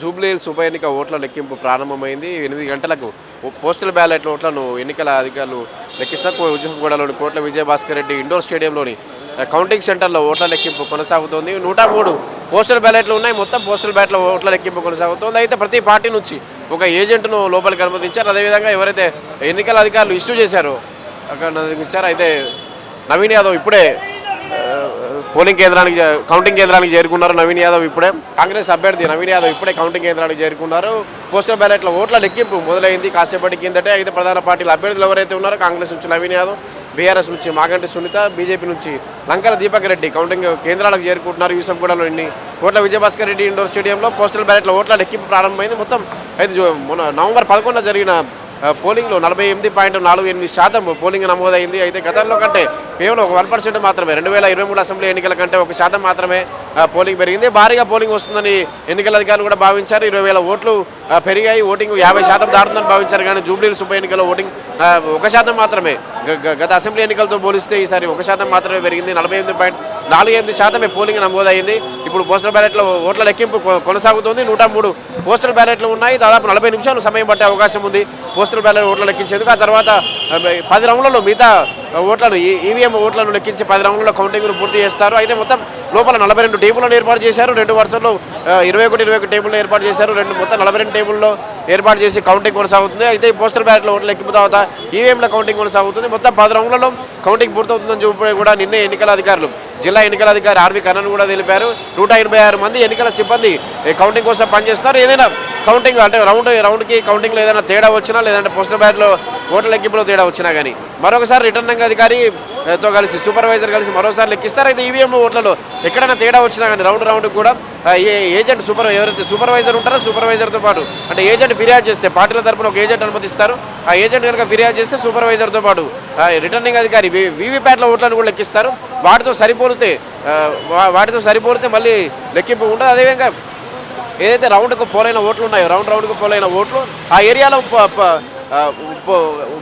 జూబ్లీహిల్స్ ఉప ఎన్నిక ఓట్ల లెక్కింపు ప్రారంభమైంది. 8 గంటలకు పోస్టల్ బ్యాలెట్ ఓట్లను ఎన్నికల అధికారులు లెక్కిస్తారు. హుజూర్గూడలోని కోట్ల విజయభాస్కర్ రెడ్డి ఇండోర్ స్టేడియంలోని కౌంటింగ్ సెంటర్లో ఓట్ల లెక్కింపు కొనసాగుతోంది. 103 పోస్టల్ బ్యాలెట్లు ఉన్నాయి. మొత్తం పోస్టల్ బ్యాలెట్ల ఓట్ల లెక్కింపు కొనసాగుతోంది. అయితే ప్రతి పార్టీ నుంచి ఒక ఏజెంట్ను లోపలికి అనుమతించారు. అదేవిధంగా ఎవరైతే ఎన్నికల అధికారులు ఇష్యూ చేశారో అక్కడ అనుమతించారు. అయితే నవీన్ యాదవ్ ఇప్పుడే కౌంటింగ్ కేంద్రానికి చేరుకున్నారు. నవీన్ యాదవ్ ఇప్పుడే కాంగ్రెస్ అభ్యర్థి నవీన్ యాదవ్ ఇప్పుడే కౌంటింగ్ కేంద్రానికి చేరుకున్నారు. పోస్టల్ బ్యాలెట్ల ఓట్ల లెక్కింపు మొదలైంది కాసేపటి కిందటే. అయితే ప్రధాన పార్టీల అభ్యర్థులు ఎవరైతే ఉన్నారో కాంగ్రెస్ నుంచి నవీన్ యాదవ్, బీఆర్ఎస్ నుంచి మాగంటి సునీత, బీజేపీ నుంచి లంకల దీపక్ రెడ్డి కౌంటింగ్ కేంద్రాలకు చేరుకుంటున్నారు. యూసఫ్గూడలోని కోట్ల విజయభాస్కర్ రెడ్డి ఇండోర్ స్టేడియంలో పోస్టల్ బ్యాలెట్ల ఓట్ల లెక్కింపు ప్రారంభమైంది. మొత్తం అయితే నవంబర్ 11 జరిగిన పోలింగ్లో 48.48% పోలింగ్ నమోదైంది. అయితే గతంలో కంటే కేవలం ఒక 1% మాత్రమే 2023 అసెంబ్లీ ఎన్నికల కంటే 1% మాత్రమే పోలింగ్ పెరిగింది. భారీగా పోలింగ్ వస్తుందని ఎన్నికల అధికారులు కూడా భావించారు. 20,000 ఓట్లు పెరిగాయి. ఓటింగ్ 50% దాటుతుందని భావించారు. కానీ జూబ్లీహిల్స్ ఉప ఎన్నికల్లో ఓటింగ్ 1% మాత్రమే. గత అసెంబ్లీ ఎన్నికలతో పోలిస్తే ఈసారి 1% మాత్రమే పెరిగింది. 48.48% పోలింగ్ నమోదైంది. ఇప్పుడు పోస్టల్ బ్యాలెట్లో ఓట్ల లెక్కింపు కొనసాగుతోంది. 103 పోస్టల్ బ్యాలెట్లు ఉన్నాయి. దాదాపు 40 నిమిషాలు సమయం పట్టే అవకాశం ఉంది పోస్టల్ బ్యాలెట్ ఓట్లు లెక్కించేందుకు. ఆ తర్వాత 10 రౌండ్లలో మిగతా ఓట్లను ఈవీఎం ఓట్లను లెక్కించి 10 రౌండ్లలో కౌంటింగ్ను పూర్తి చేస్తారు. అయితే మొత్తం లోపల 42 టేబుల్లను ఏర్పాటు చేశారు. 2 వరుసల్లో 21 టేబుల్ను ఏర్పాటు చేశారు. మొత్తం 42 టేబుల్లో ఏర్పాటు చేసి కౌంటింగ్ కొనసాగుతుంది. అయితే పోస్టల్ బ్యాలెట్లో ఓట్ల లెక్కింపు తర్వాత ఈవీఎంల కౌంటింగ్ కొనసాగుతుంది. మొత్తం 10 రౌండ్లలో కౌంటింగ్ పూర్తవుతుందని చెప్పి కూడా నిన్నే ఎన్నికల అధికారులు జిల్లా ఎన్నికల అధికారి ఆర్వి కన్నన్ కూడా తెలిపారు. 186 మంది ఎన్నికల సిబ్బంది కౌంటింగ్ కోసం పనిచేస్తున్నారు. ఏదైనా కౌంటింగ్ అంటే రౌండ్కి కౌంటింగ్లో ఏదైనా తేడా వచ్చినా లేదంటే పోస్టల్ బ్యాలెట్లో ఓట్ల లెక్కింపులో తేడా వచ్చినా కానీ మరొకసారి రిటర్నింగ్ అధికారితో కలిసి సూపర్వైజర్ కలిసి మరోసారి లెక్కిస్తారు. అయితే ఈవీఎం ఓట్లలో ఎక్కడైనా తేడా వచ్చినా కానీ రౌండ్ కూడా ఏజెంట్ ఎవరైతే సూపర్వైజర్ ఉంటారో సూపర్వైజర్తో పాటు అంటే ఏజెంట్ ఫిర్యాదు చేస్తే పార్టీల తరపున ఒక ఏజెంట్ అనుమతిస్తారు. ఆ ఏజెంట్ కనుక ఫిర్యాదు చేస్తే సూపర్వైజర్తో పాటు రిటర్నింగ్ అధికారి వీవీప్యాట్ల ఓట్లను కూడా లెక్కిస్తారు. వాటితో సరిపోలితే మళ్ళీ లెక్కింపు ఉండదు. అదేవిధంగా ఏదైతే రౌండ్కు పోలైన ఓట్లు ఉన్నాయో రౌండ్కు పోలైన ఓట్లు ఆ ఏరియాలో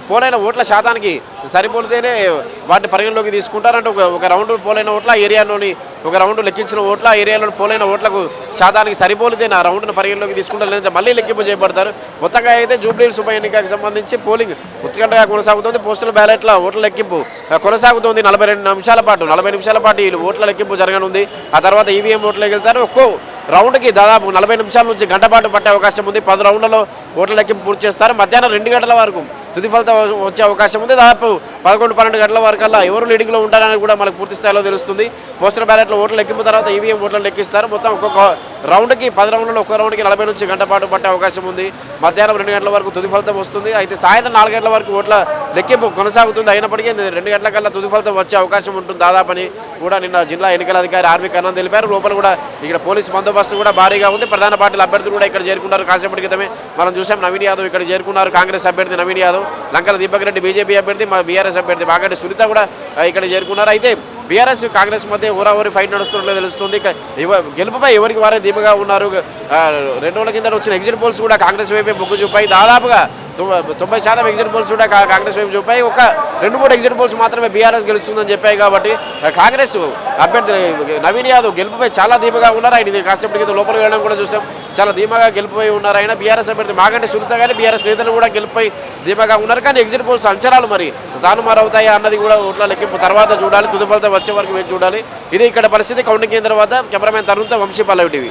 పోలైన ఓట్ల శాతానికి సరిపోలితేనే వాటిని పరిగణలోకి తీసుకుంటారంటే ఒక రౌండ్ పోలైన ఓట్ల ఆ ఏరియాలోని ఒక రౌండ్ లెక్కించిన ఓట్ల ఆ ఏరియాలోని పోలైన ఓట్లకు శాతానికి సరిపోలితే ఆ రౌండ్ను పరిగణలోకి తీసుకుంటారు. లేదంటే మళ్ళీ లెక్కింపు చేయబడతారు. మొత్తంగా అయితే జూబ్లీహిల్స్ ఉప ఎన్నికకు సంబంధించి పోలింగ్ ఉత్కంఠగా కొనసాగుతుంది. పోస్టల్ బ్యాలెట్ల ఓట్ల లెక్కింపు కొనసాగుతుంది. 40 నిమిషాల పాటు ఈ ఓట్ల లెక్కింపు జరగనుంది. ఆ తర్వాత ఈవీఎం ఓట్లకి వెళ్తారు. ఒక్కో రౌండ్కి దాదాపు 40 నిమిషాల నుంచి గంట పాటు పట్టే అవకాశం ఉంది. 10 రౌండ్లలో ఓట్ల లెక్కింపు పూర్తి చేస్తారు. మధ్యాహ్నం 2 గంటల వరకు తుది ఫలితం వచ్చే అవకాశం ఉంది. దాదాపు 11-12 గంటల వరకల్లా ఎవరు లీడింగ్లో ఉంటారని కూడా మనకు పూర్తి స్థాయిలో తెలుస్తుంది. పోస్టల్ బ్యాలెట్లో ఓట్లు లెక్కింపు తర్వాత ఈవీఎం ఓట్లను లెక్కిస్తారు. మొత్తం ఒక్కొక్క రౌండ్కి 10 రౌండ్లలో ఒక్కో రౌండ్కి 40 నుంచి గంట పాటు పట్టే అవకాశం ఉంది. మధ్యాహ్నం 2 గంటల వరకు తుది ఫలితం వస్తుంది. అయితే సాయంత్రం 4 గంటల వరకు ఓట్ల లెక్కింపు కొనసాగుతుంది. అయినప్పటికీ 2 గంటల కల్లా తుది ఫలితం వచ్చే అవకాశం ఉంటుంది దాదాపని కూడా నిన్న జిల్లా ఎన్నికల అధికారి ఆర్వి కన్నన్ తెలిపారు. లోపల కూడా ఇక్కడ పోలీసు బందోబస్తు కూడా భారీగా ఉంది. ప్రధాన పార్టీల అభ్యర్థులు కూడా ఇక్కడ చేరుకున్నారు. కాసేపటి క్రితమే మనం చూసాం నవీన్ యాదవ్ ఇక్కడ చేరుకున్నారు. కాంగ్రెస్ అభ్యర్థి నవీన్ యాదవ్, లంకల దీపక్ రెడ్డి బీజేపీ అభ్యర్థి, మా బీఆర్ఎస్ అభ్యర్థి మాగంటి సునీత కూడా ఇక్కడ చేరుకున్నారు. అయితే బీఆర్ఎస్ కాంగ్రెస్ మధ్య హోరాహోరీ ఫైట్ నడుస్తున్నట్లు తెలుస్తుంది. గెలుపుపై ఎవరికి వారే ధీమగా ఉన్నారు. 2 రోజుల కింద వచ్చిన ఎగ్జిట్ పోల్స్ కూడా కాంగ్రెస్ వైపే మొగ్గు చూపాయి. దాదాపుగా 90% ఎగ్జిట్ పోల్స్ కూడా కాంగ్రెస్ వైపు చూపాయి. ఒక 2-3 ఎగ్జిట్ పోల్స్ మాత్రమే బీఆర్ఎస్ గెలుస్తుందని చెప్పాయి. కాబట్టి కాంగ్రెస్ అభ్యర్థి నవీన్ యాదవ్ గెలుపుపై చాలా ధీమగా ఉన్నారు. ఆయన కాసేపటి కింద లోపలికి వెళ్ళడం కూడా చూసాం. చాలా ధీమాగా గెలుపుపై ఉన్నారు. ఆయన బీఆర్ఎస్ అభ్యర్థి మాగంటి సునీత కానీ బీఆర్ఎస్ నేతలు కూడా గెలుపుపై ధీమాగా ఉన్నారు. కానీ ఎగ్జిట్ పోల్స్ అంచనాలు మరి తానుమారవుతాయా అన్నది కూడా ఓట్ల లెక్కింపు తర్వాత చూడాలి. తుది ఫలితం వచ్చే వరకు వేచి చూడాలి. ఇది ఇక్కడ పరిస్థితి. కౌంటింగ్ కేంద్రం వద్ద కెమెరామెన్ తరుణ్తో వంశీ పల్లవి టీవీ.